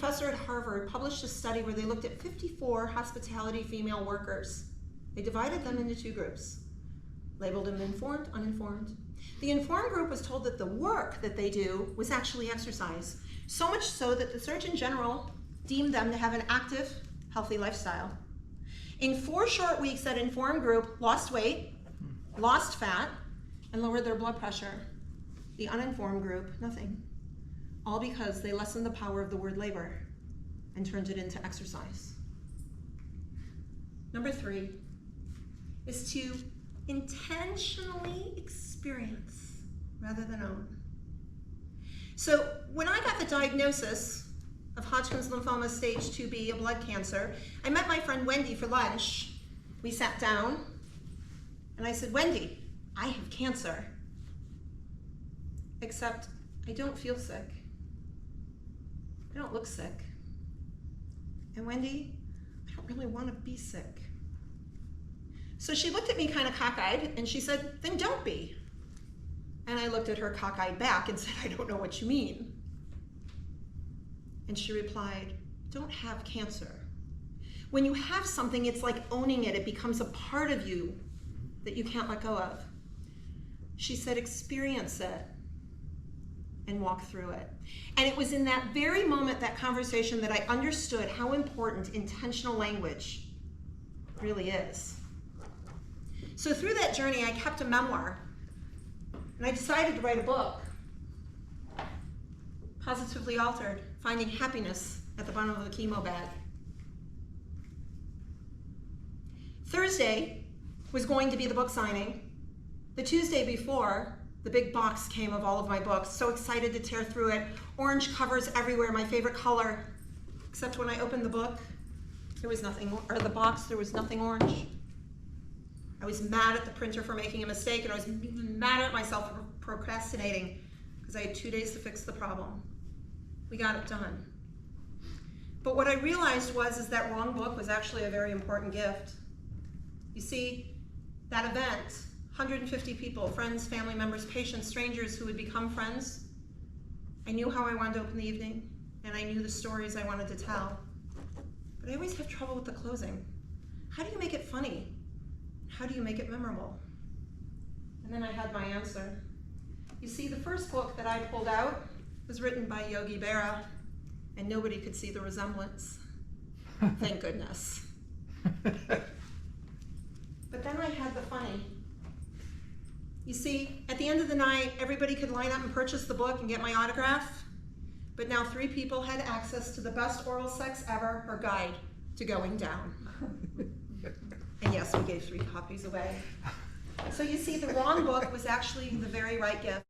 professor at Harvard published a study where they looked at 54 hospitality female workers. They divided them into two groups, labeled them informed, uninformed. The informed group was told that the work that they do was actually exercise, so much so that the Surgeon General deemed them to have an active, healthy lifestyle. In 4 short weeks, that informed group lost weight, lost fat, and lowered their blood pressure. The uninformed group, nothing. All because they lessened the power of the word labor and turned it into exercise. Number 3 is to intentionally experience rather than own. So when I got the diagnosis of Hodgkin's lymphoma stage 2B, a blood cancer, I met my friend Wendy for lunch. We sat down and I said, Wendy, I have cancer, except I don't feel sick. I don't look sick. And Wendy, I don't really want to be sick. So she looked at me kind of cockeyed and she said, then don't be. And I looked at her cockeyed back and said, I don't know what you mean. And she replied, don't have cancer. When you have something, it's like owning it. It becomes a part of you that you can't let go of. She said, experience it and walk through it. And it was in that very moment, that conversation, that I understood how important intentional language really is. So through that journey, I kept a memoir, and I decided to write a book, Positively Altered, Finding Happiness at the Bottom of the Chemo Bag. Thursday was going to be the book signing. The Tuesday before, the big box came of all of my books. So excited to tear through it. Orange covers everywhere, my favorite color. Except when I opened the book, there was nothing, or the box, there was nothing orange. I was mad at the printer for making a mistake, and I was mad at myself for procrastinating because I had 2 days to fix the problem. We got it done. But what I realized is that wrong book was actually a very important gift. You see, that event, 150 people, friends, family members, patients, strangers who would become friends. I knew how I wanted to open the evening, and I knew the stories I wanted to tell. But I always have trouble with the closing. How do you make it funny? How do you make it memorable? And then I had my answer. You see, the first book that I pulled out was written by Yogi Berra, and nobody could see the resemblance. Thank goodness. But then I had the funny. You see, at the end of the night, everybody could line up and purchase the book and get my autograph, but now 3 people had access to the best oral sex ever, her guide to going down. And yes, we gave 3 copies away. So you see, the wrong book was actually the very right gift.